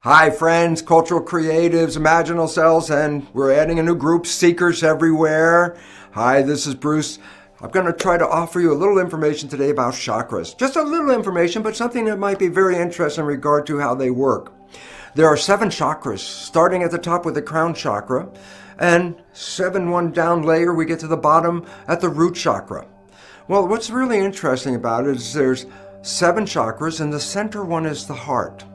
Hi friends, cultural creatives, imaginal selves, and we're adding a new group, Seekers Everywhere. Hi, this is Bruce. I'm going to try to offer you a little information today about chakras. Just a little information, but something that might be very interesting in regard to how they work. There are 7 chakras, starting at the top with the crown chakra, and 1 down layer we get to the bottom at the root chakra. Well, what's really interesting about it is there's 7 chakras, and the center one is the heart.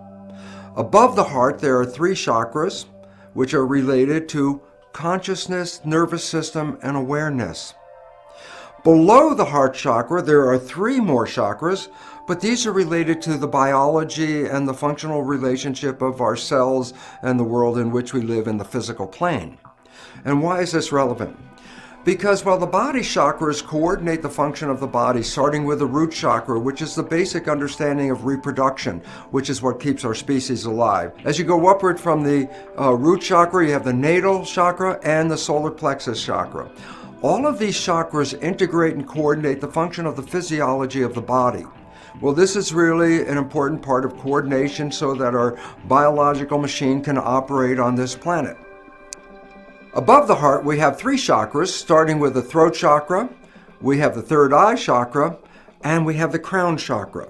Above the heart, there are 3 chakras, which are related to consciousness, nervous system, and awareness. Below the heart chakra, there are 3 more chakras, but these are related to the biology and the functional relationship of our cells and the world in which we live in the physical plane. And why is this relevant? Because while the body chakras coordinate the function of the body, starting with the root chakra, which is the basic understanding of reproduction, which is what keeps our species alive. As you go upward from the root chakra, you have the natal chakra and the solar plexus chakra. All of these chakras integrate and coordinate the function of the physiology of the body. Well, this is really an important part of coordination so that our biological machine can operate on this planet. Above the heart, we have 3 chakras, starting with the throat chakra, we have the third eye chakra, and we have the crown chakra.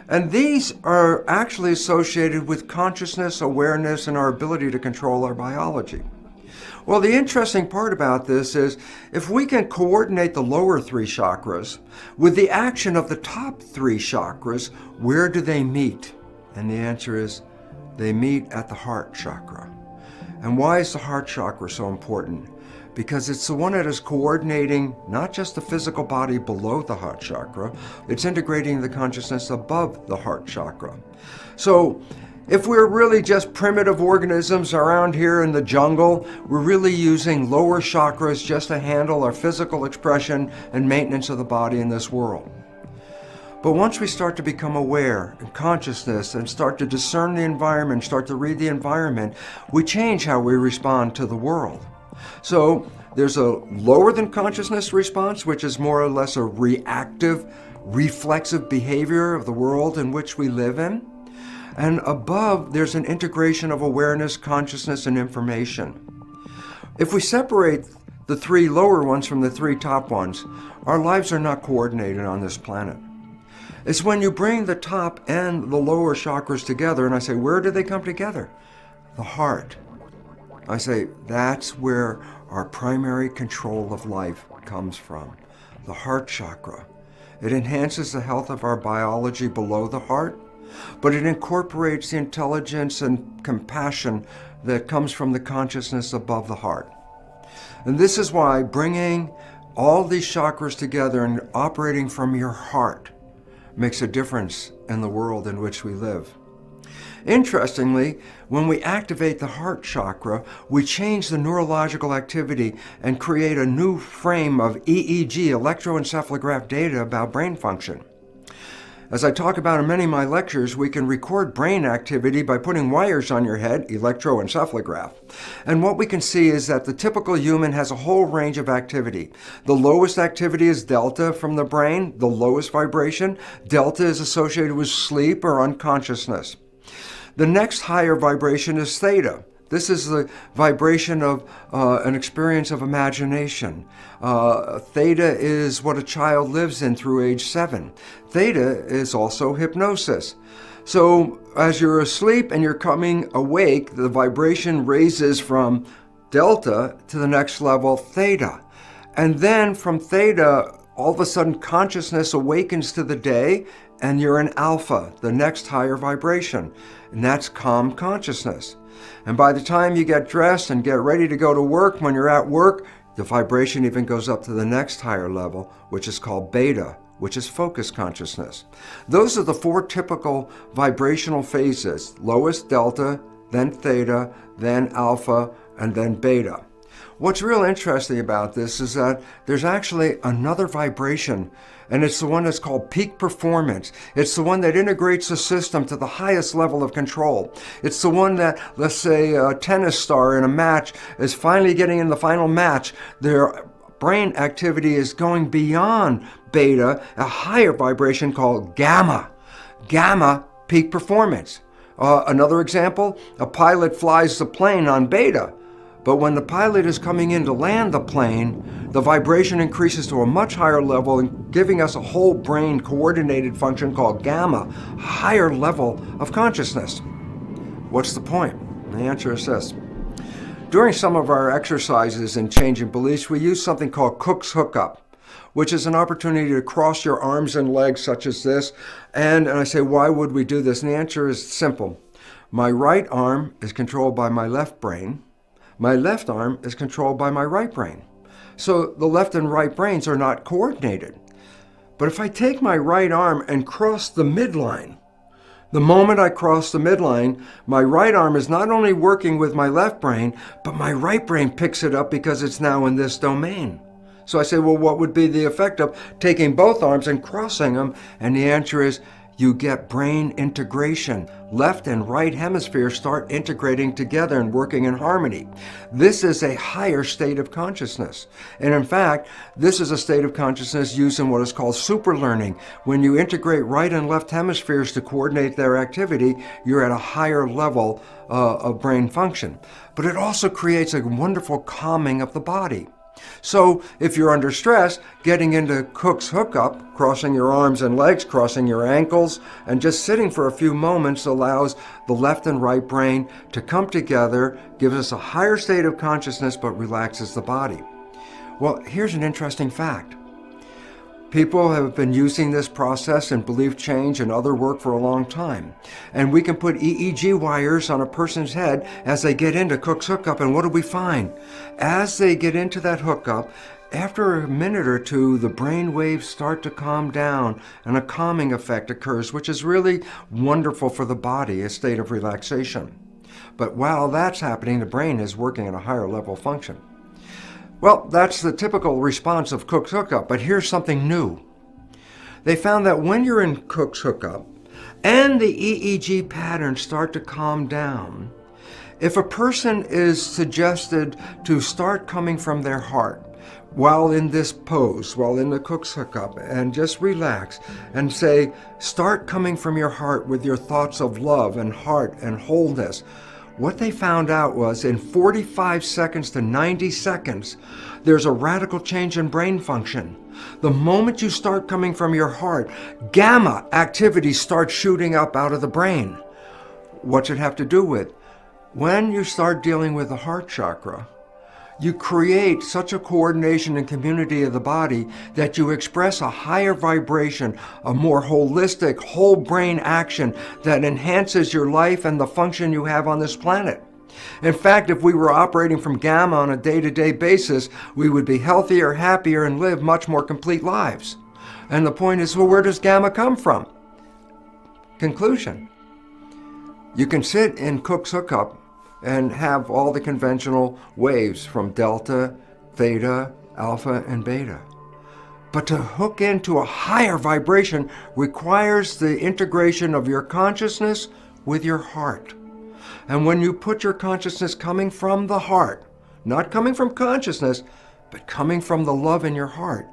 And these are actually associated with consciousness, awareness, and our ability to control our biology. Well, the interesting part about this is if we can coordinate the lower 3 chakras with the action of the top 3 chakras, where do they meet? And the answer is they meet at the heart chakra. And why is the heart chakra so important? Because it's the one that is coordinating not just the physical body below the heart chakra, it's integrating the consciousness above the heart chakra. So if we're really just primitive organisms around here in the jungle, we're really using lower chakras just to handle our physical expression and maintenance of the body in this world. But once we start to become aware and consciousness and start to discern the environment, start to read the environment, we change how we respond to the world. So there's a lower than consciousness response, which is more or less a reactive, reflexive behavior of the world in which we live in. And above, there's an integration of awareness, consciousness, and information. If we separate the 3 lower ones from the 3 top ones, our lives are not coordinated on this planet. It's when you bring the top and the lower chakras together, and I say, where do they come together? The heart. I say, that's where our primary control of life comes from. The heart chakra. It enhances the health of our biology below the heart, but it incorporates the intelligence and compassion that comes from the consciousness above the heart. And this is why bringing all these chakras together and operating from your heart makes a difference in the world in which we live. Interestingly, when we activate the heart chakra, we change the neurological activity and create a new frame of EEG, electroencephalograph data about brain function. As I talk about in many of my lectures, we can record brain activity by putting wires on your head, electroencephalograph. And what we can see is that the typical human has a whole range of activity. The lowest activity is delta from the brain, the lowest vibration. Delta is associated with sleep or unconsciousness. The next higher vibration is theta. This is the vibration of an experience of imagination. Theta is what a child lives in through age 7. Theta is also hypnosis. So as you're asleep and you're coming awake, the vibration raises from delta to the next level, theta. And then from theta, all of a sudden consciousness awakens to the day and you're in alpha, the next higher vibration. And that's calm consciousness. And by the time you get dressed and get ready to go to work, when you're at work, the vibration even goes up to the next higher level, which is called beta, which is focus consciousness. Those are the 4 typical vibrational phases: lowest delta, then theta, then alpha, and then beta. What's real interesting about this is that there's actually another vibration, and it's the one that's called peak performance. It's the one that integrates the system to the highest level of control. It's the one that, let's say, a tennis star in a match is finally getting in the final match. Their brain activity is going beyond beta, a higher vibration called gamma. Gamma, peak performance. Another example, a pilot flies the plane on beta, but when the pilot is coming in to land the plane, the vibration increases to a much higher level, giving us a whole brain coordinated function called gamma, a higher level of consciousness. What's the point? The answer is this. During some of our exercises in changing beliefs, we use something called Cook's hookup, which is an opportunity to cross your arms and legs such as this. And I say, why would we do this? And the answer is simple. My right arm is controlled by my left brain. My left arm is controlled by my right brain. So the left and right brains are not coordinated. But if I take my right arm and cross the midline, the moment I cross the midline, my right arm is not only working with my left brain, but my right brain picks it up because it's now in this domain. So I say, well, what would be the effect of taking both arms and crossing them? And the answer is, you get brain integration. Left and right hemispheres start integrating together and working in harmony. This is a higher state of consciousness. And in fact, this is a state of consciousness used in what is called superlearning. When you integrate right and left hemispheres to coordinate their activity, you're at a higher level of brain function. But it also creates a wonderful calming of the body. So if you're under stress, getting into Cook's hookup, crossing your arms and legs, crossing your ankles, and just sitting for a few moments allows the left and right brain to come together, gives us a higher state of consciousness, but relaxes the body. Well, here's an interesting fact. People have been using this process in belief change and other work for a long time. And we can put EEG wires on a person's head as they get into Cook's hookup, and what do we find? As they get into that hookup, after a minute or two, the brain waves start to calm down and a calming effect occurs, which is really wonderful for the body, a state of relaxation. But while that's happening, the brain is working at a higher level function. Well, that's the typical response of Cook's hookup, but here's something new. They found that when you're in Cook's hookup and the EEG patterns start to calm down, if a person is suggested to start coming from their heart while in this pose, while in the Cook's hookup, and just relax and say, start coming from your heart with your thoughts of love and heart and wholeness, what they found out was in 45 seconds to 90 seconds, there's a radical change in brain function. The moment you start coming from your heart, gamma activity starts shooting up out of the brain. What's it have to do with? When you start dealing with the heart chakra, you create such a coordination and community of the body that you express a higher vibration, a more holistic, whole brain action that enhances your life and the function you have on this planet. In fact, if we were operating from gamma on a day-to-day basis, we would be healthier, happier, and live much more complete lives. And the point is, well, where does gamma come from? Conclusion. You can sit in Cook's hookup and have all the conventional waves from delta, theta, alpha, and beta. But to hook into a higher vibration requires the integration of your consciousness with your heart. And when you put your consciousness coming from the heart, not coming from consciousness, but coming from the love in your heart,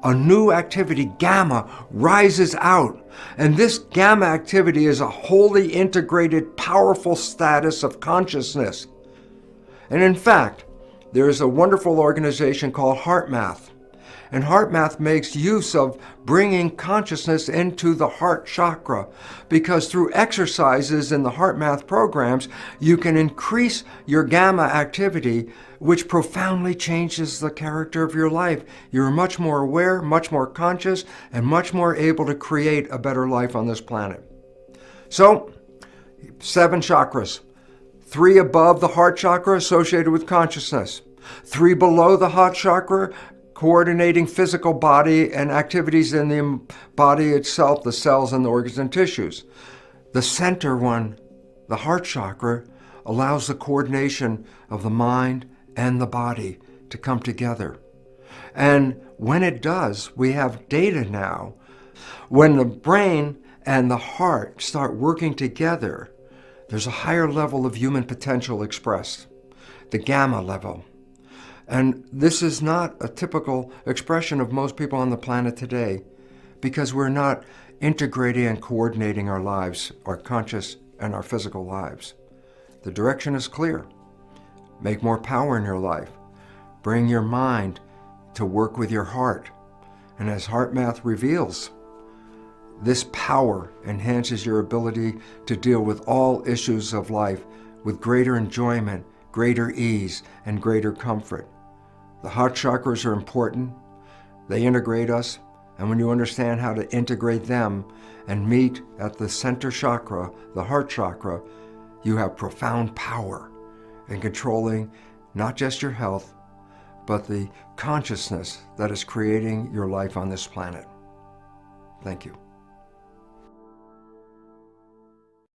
a new activity, gamma, rises out. And this gamma activity is a wholly integrated, powerful status of consciousness. And in fact, there is a wonderful organization called HeartMath. And HeartMath makes use of bringing consciousness into the heart chakra, because through exercises in the HeartMath programs, you can increase your gamma activity, which profoundly changes the character of your life. You're much more aware, much more conscious, and much more able to create a better life on this planet. So, 7 chakras. 3 above the heart chakra associated with consciousness. 3 below the heart chakra, coordinating physical body and activities in the body itself, the cells and the organs and tissues. The center one, the heart chakra, allows the coordination of the mind and the body to come together. And when it does, we have data now. When the brain and the heart start working together, there's a higher level of human potential expressed, the gamma level. And this is not a typical expression of most people on the planet today, because we're not integrating and coordinating our lives, our conscious and our physical lives. The direction is clear. Make more power in your life. Bring your mind to work with your heart. And as heart math reveals, this power enhances your ability to deal with all issues of life with greater enjoyment, greater ease, and greater comfort. The heart chakras are important. They integrate us, and when you understand how to integrate them and meet at the center chakra, the heart chakra, you have profound power in controlling not just your health, but the consciousness that is creating your life on this planet. Thank you.